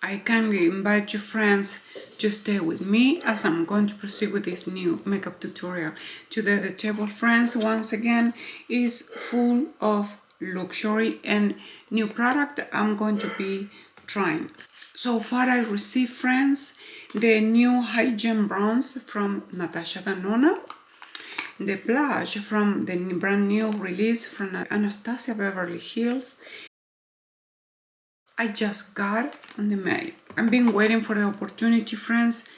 I kindly invite you friends to stay with me as I'm going to proceed with this new makeup tutorial. Today the table, friends, once again is full of luxury and new product I'm going to be trying. So far I received, friends, the new High Gem Bronze from Natasha Denona, the blush from the brand new release from Anastasia Beverly Hills. I just got on the mail. I've been waiting for the opportunity, friends,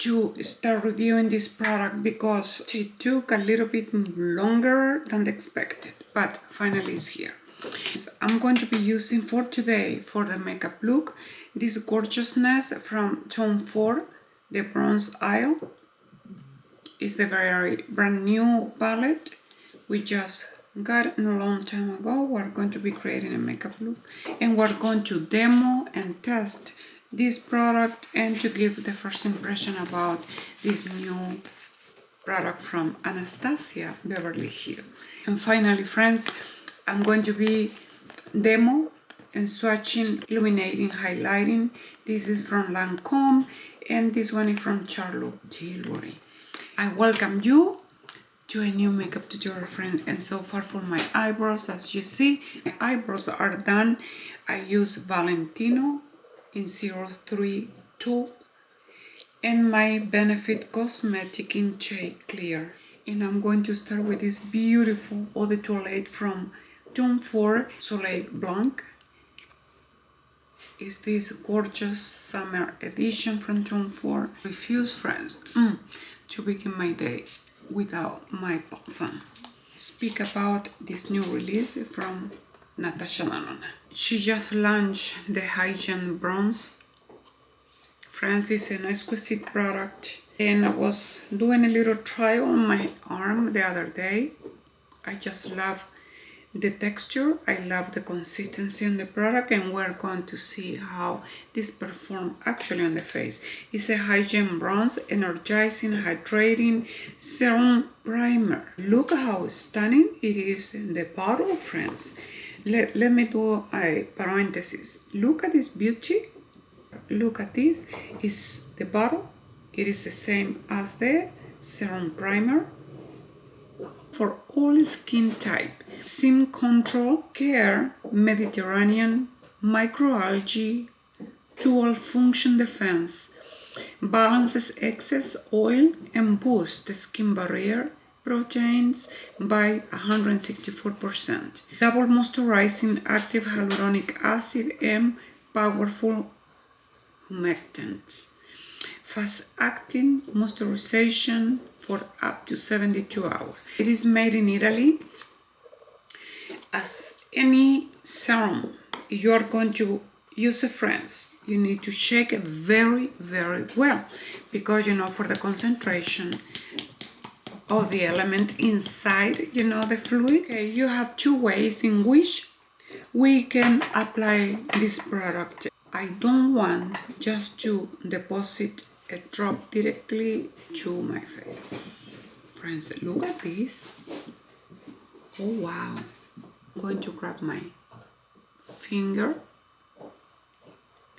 to start reviewing this product because it took a little bit longer than expected, but finally it's here. I'm going to be using for today, for the makeup look, this gorgeousness from Tom Ford, the Bronze Isle. It's the very brand new palette we just got a long time ago. We're going to be creating a makeup look and we're going to demo and test this product and to give the first impression about this new product from Anastasia Beverly Hills. And finally, friends, I'm going to be demo and swatching, illuminating, highlighting. This is from Lancome and this one is from Tilbury. I welcome you to a new makeup tutorial, friend. And so far for my eyebrows, as you see, my eyebrows are done. I use Valentino in 032 and my Benefit Cosmetic in shade clear. And I'm going to start with this beautiful Eau de Toilette from Tom Ford SOLEIL BLANC. Is this gorgeous summer edition from Tom Ford. Refuse, friends, to begin my day without my parfum. Speak about this new release from Natasha Denona. She just launched the High Gem Bronze. Friends, it's an exquisite product. And I was doing a little trial on my arm the other day. I just love the texture, I love the consistency on the product, and we're going to see how this performs actually on the face. It's a High Gem Bronze Energizing Hydrating Serum Primer. Look how stunning it is in the bottle, friends. Let me do a parenthesis. Look at this beauty. Look at this. Is the bottle. It is the same as the serum primer for all skin type. Sim Control Care Mediterranean Microalgae Dual Function Defense balances excess oil and boosts the skin barrier proteins by 164%. Double moisturizing active hyaluronic acid and powerful humectants. Fast acting moisturization for up to 72 hours. It is made in Italy. As any serum you are going to use, friends, you need to shake it very, very well because, you know, for the concentration of the element inside, you know, the fluid. Okay, you have two ways in which we can apply this product. I don't want just to deposit a drop directly to my face. Friends, look at this. Oh wow. I'm going to grab my finger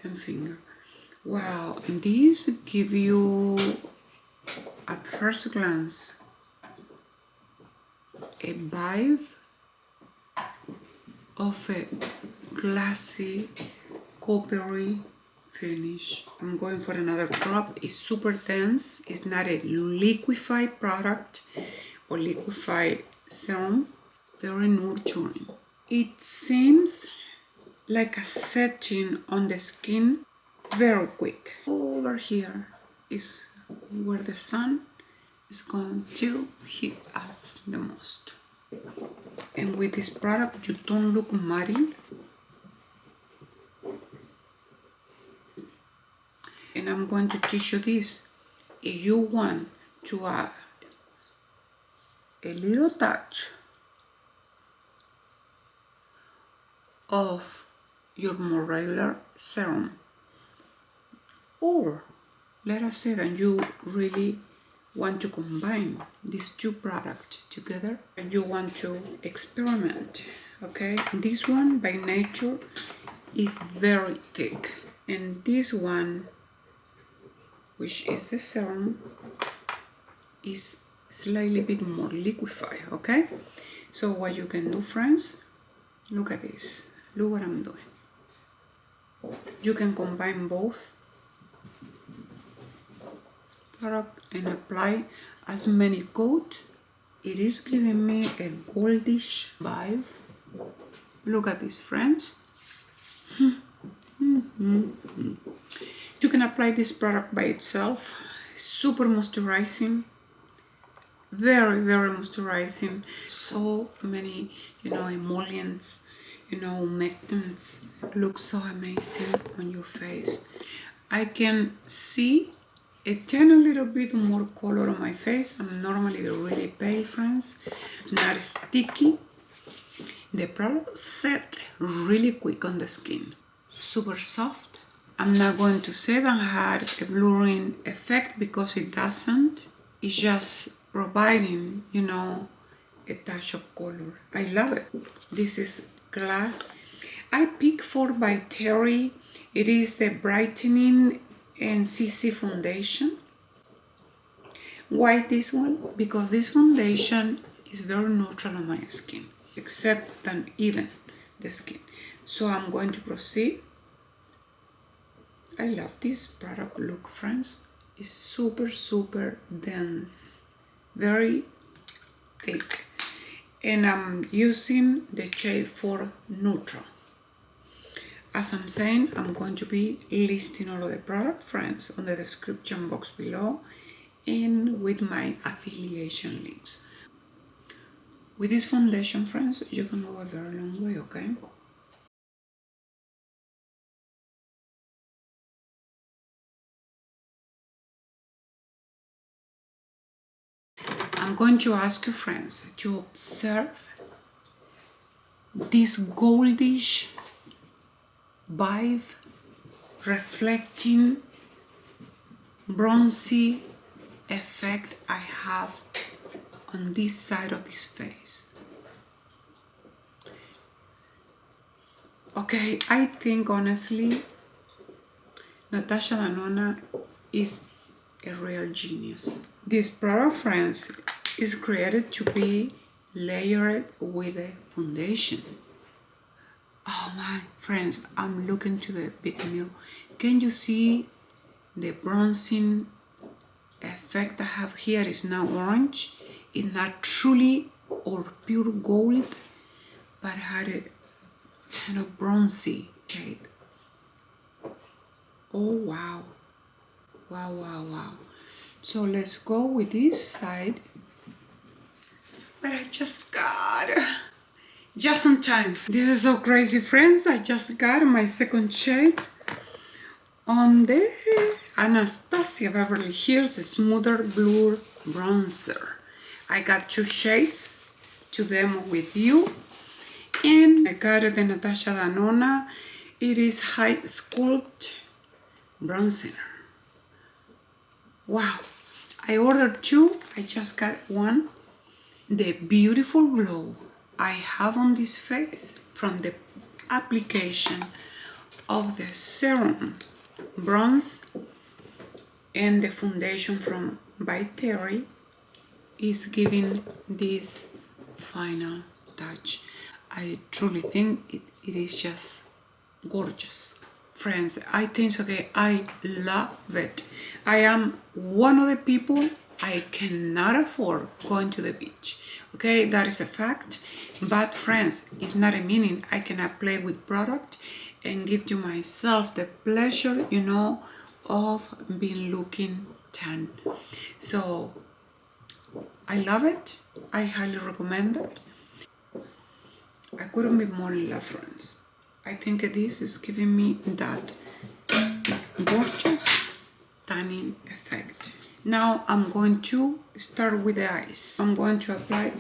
and finger. Wow, these give you at first glance a vibe of a glassy, coppery finish. I'm going for another drop. It's super dense. It's not a liquefied product or liquefied serum. Very nurturing. It seems like a setting on the skin very quick. Over here is where the sun is going to hit us the most. And with this product, you don't look muddy. And I'm going to teach you this. If you want to add a little touch of your more regular serum, or let us say that you really want to combine these two products together and you want to experiment, okay? This one by nature is very thick. And this one, which is the serum, is slightly bit more liquefied, okay? So what you can do, friends, look at this. Look what I'm doing. You can combine both product and apply as many coats. It is giving me a goldish vibe. Look at this, friends. You can apply this product by itself. Super moisturizing. Very, very moisturizing. So many, emollients, humectants. Looks so amazing on your face. I can see a tiny little bit more color on my face. I'm normally really pale, friends. It's not sticky. The product set really quick on the skin. Super soft. I'm not going to say that it had a blurring effect because it doesn't. It's just providing, a touch of color. I love it. This is Glass. I picked for by Terry. It is the Brightening and CC foundation. Why this one? Because this foundation is very neutral on my skin, except than even the skin. So I'm going to proceed. I love this product look, friends. It's super, super dense, very thick. And I'm using the shade for neutral. As I'm saying, I'm going to be listing all of the product, friends, on the description box below and with my affiliation links. With this foundation, friends, you can go a very long way, okay? I'm going to ask you, friends, to observe this goldish vibe reflecting bronzy effect I have on this side of this face. Okay, I think honestly Natasha Denona is a real genius. This product, friends, is created to be layered with a foundation. Oh my friends, I'm looking to the big mirror. Can you see the bronzing effect I have here is now orange? It's not truly or pure gold, but had a kind of bronzy shade. Oh wow. Wow, wow, wow. So let's go with this side. But I just got just in time. This is so crazy, friends. I just got my second shade on the Anastasia Beverly Hills Smoother Blur Bronzer. I got two shades to demo with you. And I got the Natasha Denona. It is HY-SCULPT Bronzer. Wow. I ordered two. I just got one. The beautiful glow I have on this face from the application of the serum bronze and the foundation from by Terry is giving this final touch. I truly think it is just gorgeous. Friends, I think okay, I love it. I am one of the people I cannot afford going to the beach. Okay, that is a fact. But friends, it's not a meaning I cannot play with product and give to myself the pleasure, of being looking tan. So I love it. I highly recommend it. I couldn't be more in love, friends. I think this is giving me that gorgeous tanning effect. Now I'm going to start with the eyes. I'm going to apply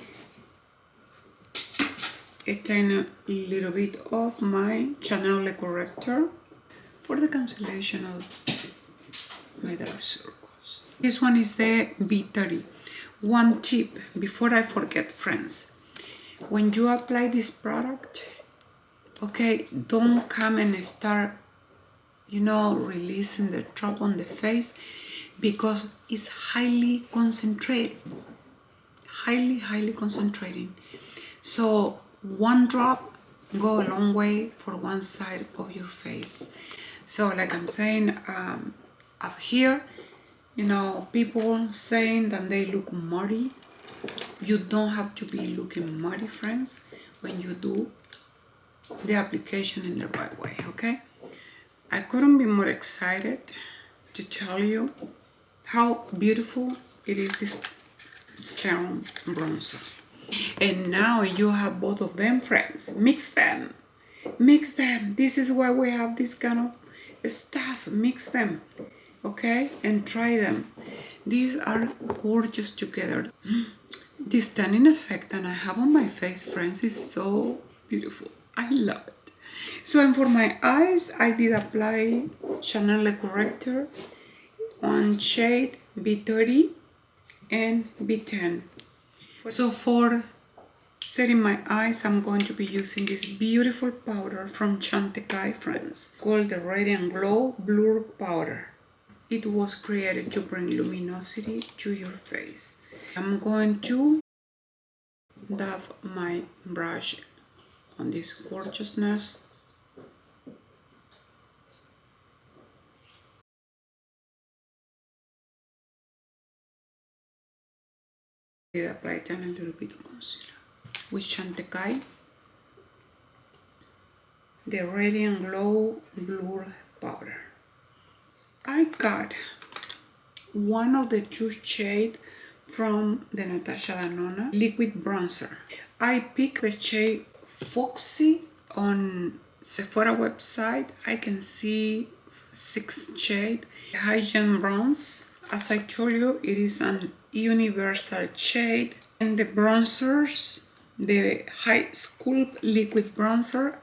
a tiny little bit of my Chanel corrector for the cancellation of my dark circles. This one is the B30. One tip before I forget, friends. When you apply this product, okay, don't come and start, you know, releasing the drop on the face because it's highly concentrated. Highly concentrating. So one drop go a long way for one side of your face. So like I'm saying, up here, you know, people saying that they look muddy. You don't have to be looking muddy, friends, when you do the application in the right way, okay? I couldn't be more excited to tell you how beautiful it is, this serum bronzer. And now you have both of them, friends. Mix them. Mix them. This is why we have this kind of stuff. Mix them, okay? And try them. These are gorgeous together. This tanning effect that I have on my face, friends, is so beautiful. I love it. So, and for my eyes, I did apply Chanel Correcteur on shade B30 and B10. So for setting my eyes, I'm going to be using this beautiful powder from CHANTECAILLE, friends, called the Radiant Glow Blur Powder. It was created to bring luminosity to your face. I'm going to dab my brush on this gorgeousness. I apply a little bit of concealer with CHANTECAILLE, the Radiant Glow Blur Powder. I got one of the two shades from the Natasha Denona liquid bronzer. I picked the shade Foxy on Sephora website. I can see 6 shades. High-Gen Bronze. As I told you, it is an universal shade. And the bronzers, the HY-SCULPT liquid bronzer,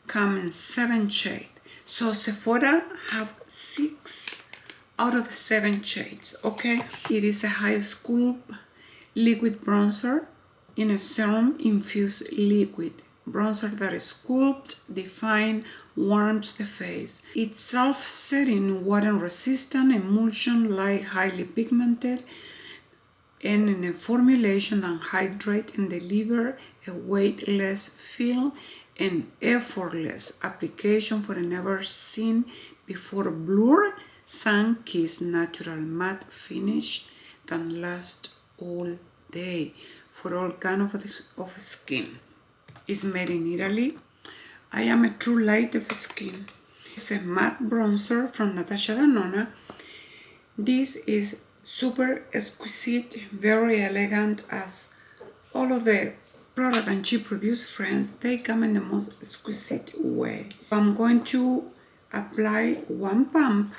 come in 7 shades. So Sephora have 6 out of the 7 shades, okay? It is a HY-SCULPT liquid bronzer in a serum infused liquid. Bronzer that is sculpt, define, warms the face. It's self-setting, water-resistant, emulsion-like, highly pigmented, and in a formulation that hydrates and delivers a weightless feel and effortless application for a never seen before blur sun-kissed natural matte finish that lasts all day for all kinds of skin. It's made in Italy. I am a true light of skin. It's a matte bronzer from Natasha Denona. This is super exquisite, very elegant, as all of the product and she produced, friends, they come in the most exquisite way. I'm going to apply one pump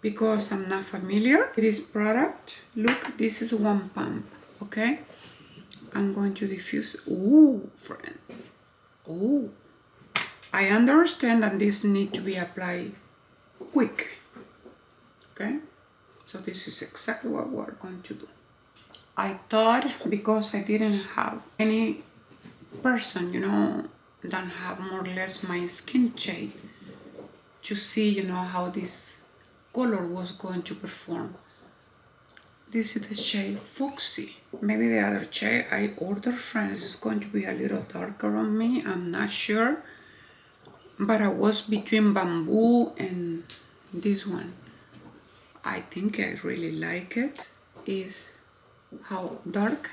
because I'm not familiar with this product. Look, this is one pump, okay? I'm going to diffuse. Ooh, friends. Ooh. I understand that this needs to be applied quick, okay? So this is exactly what we're going to do. I thought, because I didn't have any person, you know, that have more or less my skin shade, to see, you know, how this color was going to perform. This is the shade Foxy. Maybe the other shade I ordered, friends, is going to be a little darker on me. I'm not sure. But I was between Bamboo and this one. I think I really like it. Is how dark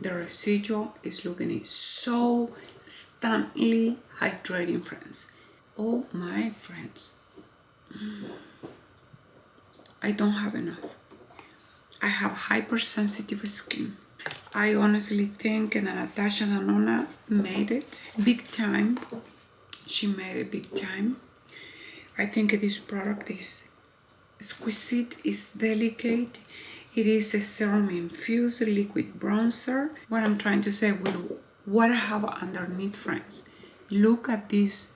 the residual is looking. It's so stunningly hydrating, friends. Oh my friends. I don't have enough. I have hypersensitive skin. I honestly think that Natasha Denona made it big time. She made it big time. I think this product is exquisite, is delicate. It is a serum infused liquid bronzer. What I'm trying to say with what I have underneath, friends. Look at this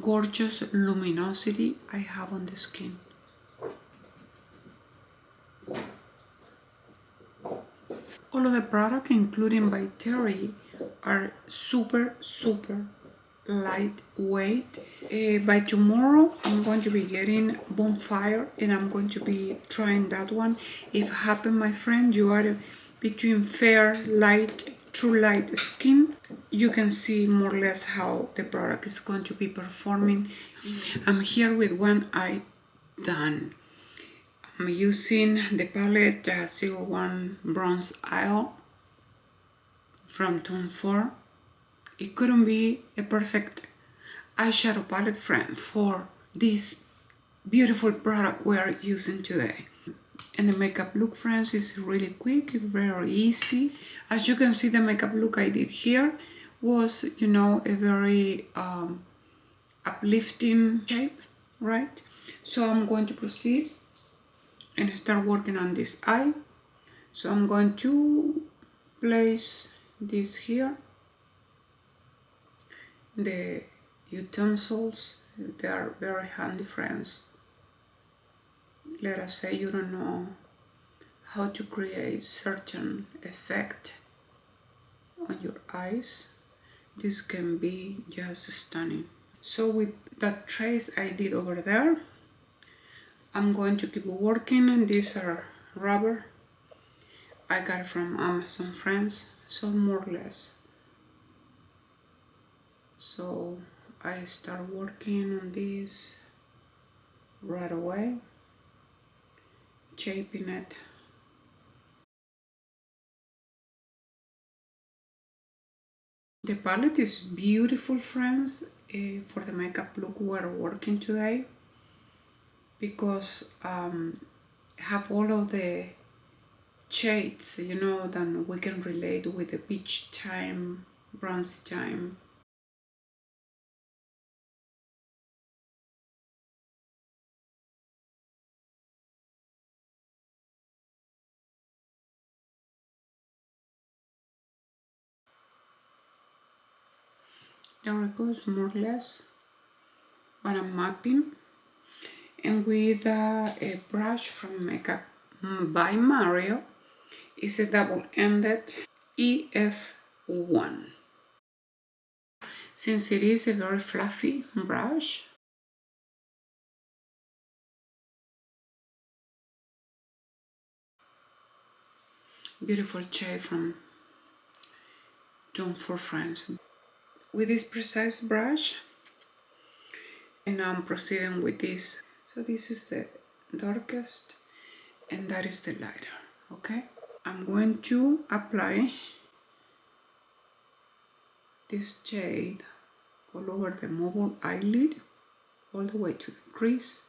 gorgeous luminosity I have on the skin. All of the products, including by Terry, are super lightweight By tomorrow I'm going to be getting Bonfire, and I'm going to be trying that one. If happen, my friend, you are between fair, light, true light skin, you can see more or less how the product is going to be performing. I'm here with one eye done. I'm using the palette 01 Bronze Isle from Tom Ford. It couldn't be a perfect eyeshadow palette, friend, for this beautiful product we are using today. And the makeup look, friends, is really quick, it's very easy. As you can see, the makeup look I did here was, you know, a very uplifting shape, right? So I'm going to proceed and start working on this eye. So I'm going to place this here. The utensils, they are very handy, friends. Let us say you don't know how to create certain effect on your eyes. This can be just stunning. So with that trace I did over there, I'm going to keep working, and these are rubber. I got it from Amazon, friends, so more or less. So I start working on this right away, shaping it. The palette is beautiful, friends, for the makeup look we're working today, because have all of the shades, you know, that we can relate with the peach time, bronzy time. There it goes, more or less what I'm mapping. And with a brush from Makeup by Mario, it's a double-ended EF1. Since it is a very fluffy brush, beautiful shade from Tom Ford, friends. With this precise brush, and now I'm proceeding with this. So this is the darkest and that is the lighter, okay? I'm going to apply this shade all over the mobile eyelid, all the way to the crease.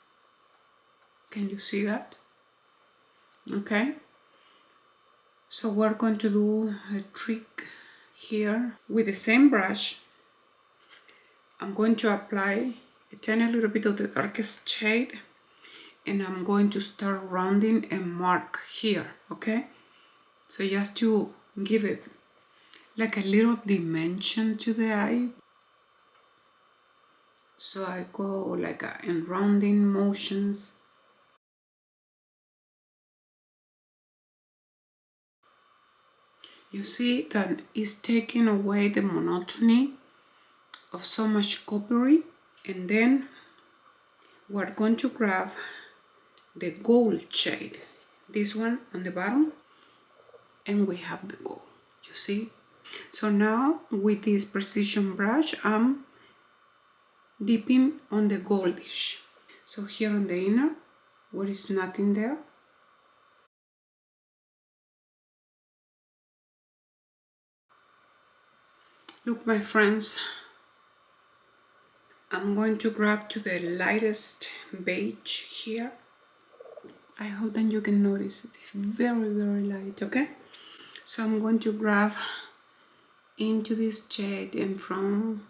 Can you see that? Okay. So we're going to do a trick here with the same brush. I'm going to apply a tiny little bit of the darkest shade, and I'm going to start rounding a mark here, okay? So just to give it like a little dimension to the eye. So I go like in rounding motions. You see that it's taking away the monotony of so much coppery. And then we're going to grab the gold shade, this one on the bottom, and we have the gold, you see? So now with this precision brush, I'm dipping on the goldish. So here on the inner, where is nothing there, look, my friends, I'm going to grab to the lightest beige here. I hope that you can notice it is very, very light, okay? So I'm going to grab into this shade, and from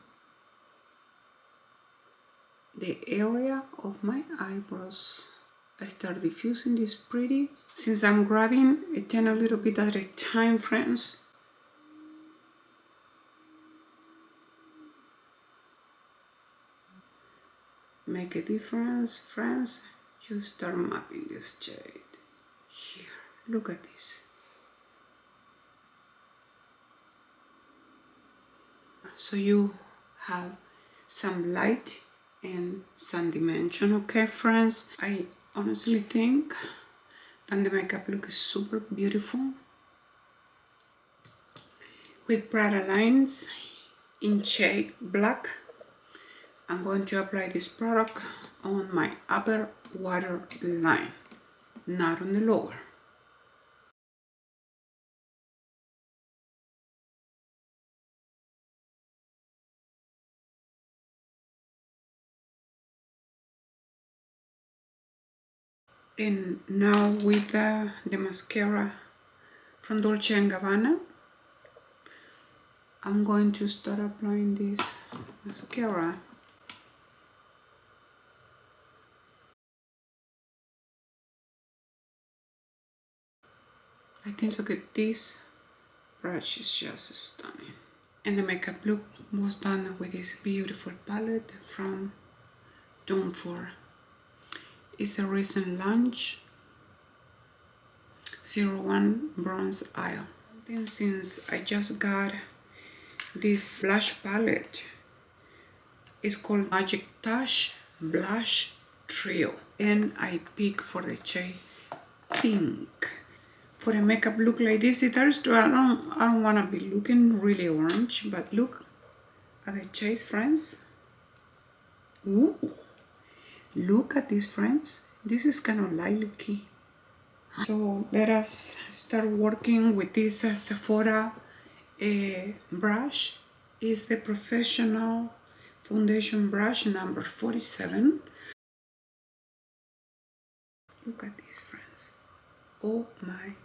the area of my eyebrows, I start diffusing this pretty. Since I'm grabbing it a little bit at a time, friends, make a difference, friends. You start mapping this shade here. Look at this. So you have some light and sun dimension. Okay, friends, I honestly think that the makeup look is super beautiful with Prada lines in shade black. I'm going to apply this product on my upper waterline, not on the lower. And now with the mascara from Dolce & Gabbana, I'm going to start applying this mascara. I think so good. This brush is just stunning. And the makeup look was done with this beautiful palette from Tom Ford. It's a recent launch, 01 Bronze Isle. Then since I just got this blush palette, it's called Magic Touch Blush Trio, and I pick for the shade pink. For a makeup look like this, I don't want to be looking really orange, but look at the shades, friends. Ooh, look at this, friends. This is kind of lilac-y. So let us start working with this Sephora brush. It's the professional foundation brush number 47. Look at this, friends. Oh my.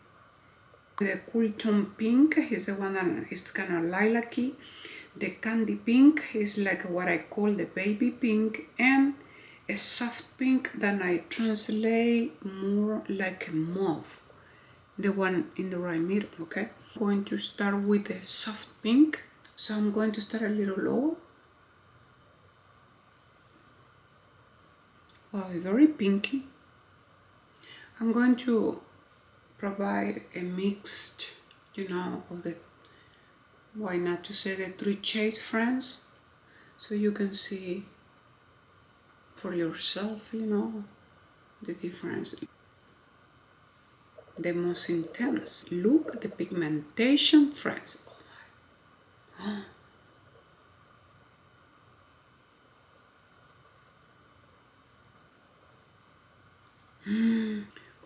The cool tone pink is the one that is kind of lilac-y. The candy pink is like what I call the baby pink, and a soft pink that I translate more like a mauve, the one in the right middle. Okay, I'm going to start with the soft pink, so I'm going to start a little lower. Wow, very pinky. I'm going to provide a mixed, of the, why not to say the 3 shades, friends, so you can see for yourself, the difference. The most intense. Look at the pigmentation, friends. Oh my.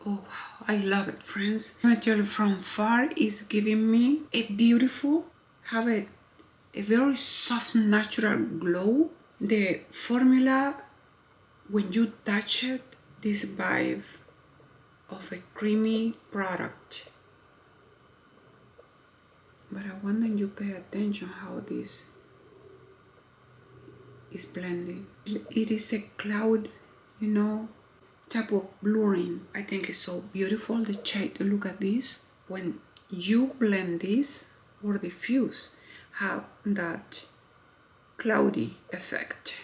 Oh wow, I love it, friends. Material from far is giving me a beautiful, have a very soft natural glow. The formula, when you touch it, this vibe of a creamy product. But I want that you pay attention how this is blending. It is a cloud, type of blurring. I think it's so beautiful, the shade. Look at this. When you blend this or diffuse, have that cloudy effect.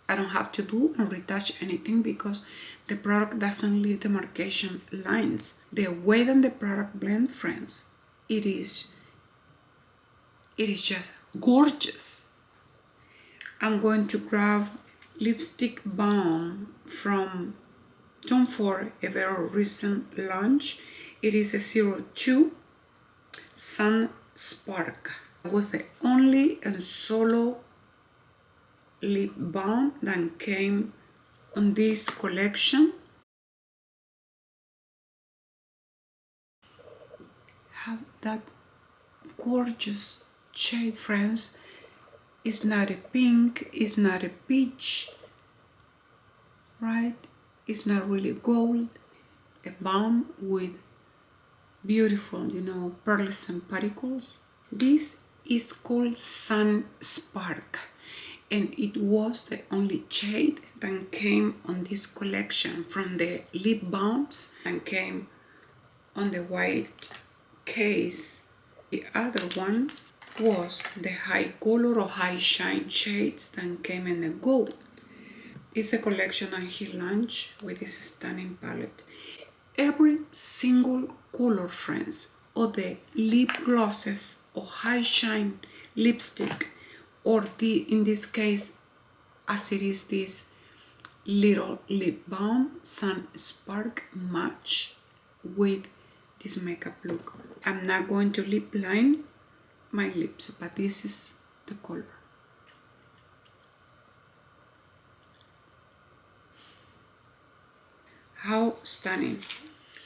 I don't have to do and retouch anything because the product doesn't leave the marcation lines. The way that the product blends, friends, it is just gorgeous. I'm going to grab lipstick balm from Tom Ford, a very recent launch. It is a 02 Sun Spark. It was the only solo lip balm that came on this collection. Have that gorgeous shade, friends. It's not a pink, it's not a peach, right? It's not really gold. A balm with beautiful, pearls and particles. This is called Sun Spark, and it was the only shade that came on this collection from the lip balms and came on the white case. The other one was the high color or high shine shades that came in the gold. It's the collection that he launched with this stunning palette. Every single color, friends, of the lip glosses or high shine lipstick, or in this case as it is this little lip balm, Sun Spark match with this makeup look. I'm not going to lip line my lips, but this is the color. How stunning.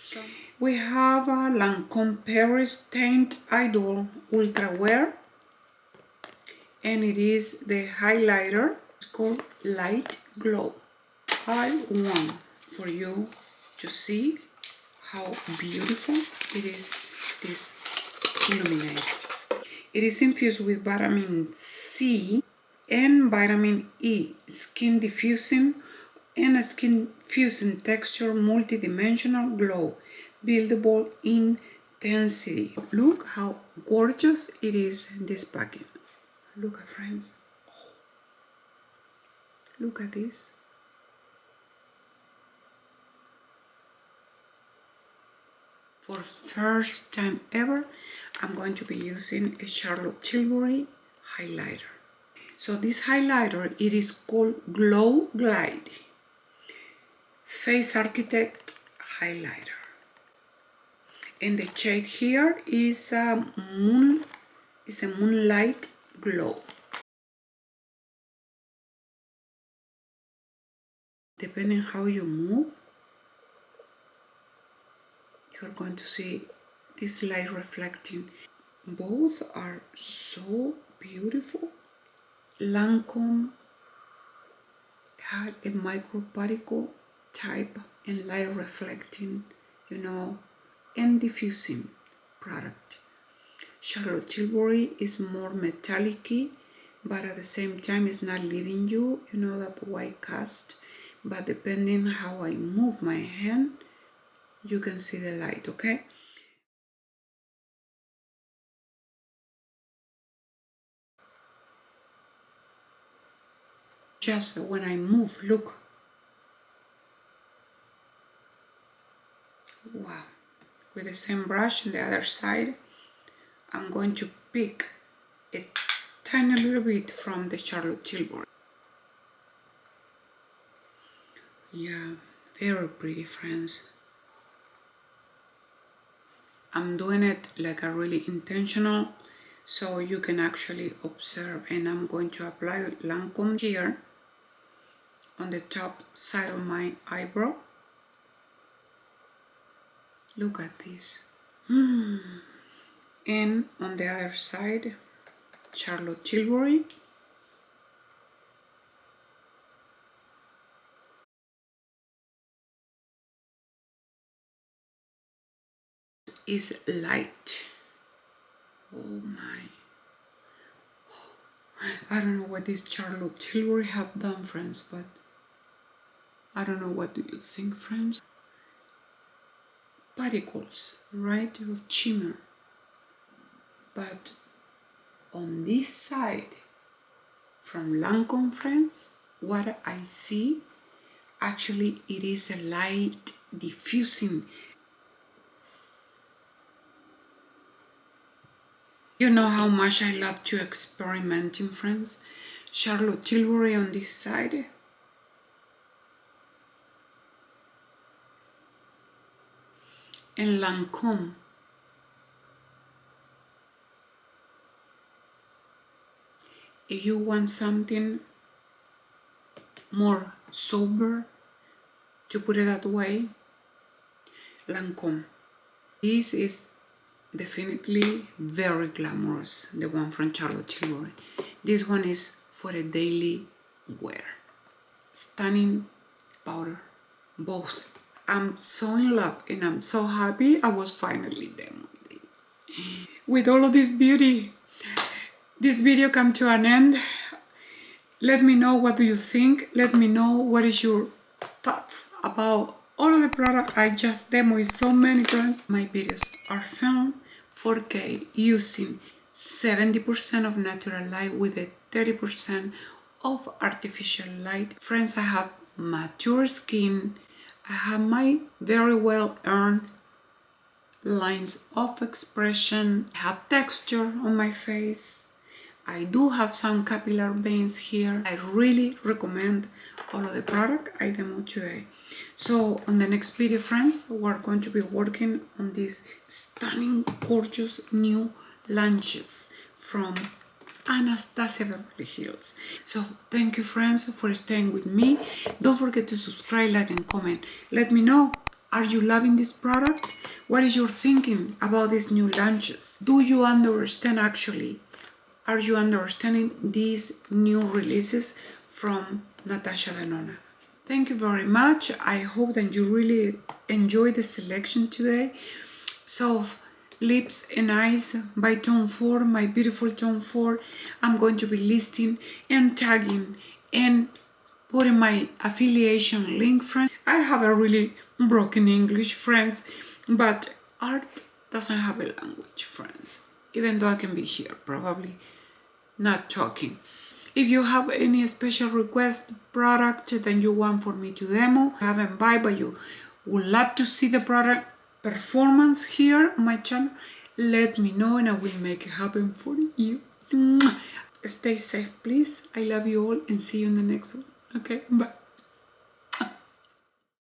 So we have a Lancome Teint Idole Ultra Wear, and it is the highlighter. It's called Light Glow. I want for you to see how beautiful it is, this illuminator. It is infused with vitamin C and vitamin E, skin diffusing and a skin fusing texture, multi-dimensional glow, buildable intensity. Look how gorgeous it is in this packet. Look at friends. Oh. Look at this. For first time ever, I'm going to be using a Charlotte Tilbury highlighter. So this highlighter, it is called Glow Glide Face Architect Highlighter. And the shade here is a moonlight glow. Depending how you move, you're going to see this light reflecting. Both are so beautiful. Lancome had a microparticle type and light reflecting, and diffusing product. Charlotte Tilbury is more metallic-y, but at the same time it's not leaving you, that white cast. But depending how I move my hand, you can see the light, okay? Just when I move, look. Wow. With the same brush on the other side, I'm going to pick a tiny little bit from the Charlotte Tilbury. Yeah, very pretty, friends. I'm doing it like a really intentional, so you can actually observe. And I'm going to apply Lancome here on the top side of my eyebrow. Look at this. And on the other side, Charlotte Tilbury. Is light. Oh my. I don't know what this Charlotte Tilbury have done, friends, but I don't know, what do you think, friends? Particles, right, of shimmer. But on this side, from Lancome, friends, what I see, actually it is a light diffusing. You know how much I love to experimenting, friends. Charlotte Tilbury on this side. And Lancome. If you want something more sober, to put it that way, Lancome. This is definitely very glamorous, the one from Charlotte Tilbury. This one is for a daily wear. Stunning powder, both. I'm so in love and I'm so happy I was finally done with it. With all of this beauty, this video come to an end. Let me know what do you think. Let me know what is your thoughts about all of the product I just demoed so many times. My videos are filmed 4K using 70% of natural light with a 30% of artificial light. Friends, I have mature skin. I have my very well earned lines of expression. I have texture on my face. I do have some capillary veins here. I really recommend all of the product I demo today. So on the next video, friends, we're going to be working on these stunning, gorgeous new launches from Anastasia Beverly Hills. So thank you, friends, for staying with me. Don't forget to subscribe, like, and comment. Let me know, are you loving this product? What is your thinking about these new launches? Do you understand actually? Are you understanding these new releases from Natasha Denona? Thank you very much. I hope that you really enjoyed the selection today. So Lips and Eyes by Tom Ford, my beautiful Tom Ford. I'm going to be listing and tagging and putting my affiliation link, friends. I have a really broken English, friends, but art doesn't have a language, friends. Even though I can be here, probably not talking. If you have any special request product that you want for me to demo, haven't buy, but you would love to see the product performance here on my channel, let me know and I will make it happen for you. Stay safe, please. I love you all and see you in the next one. Okay, bye.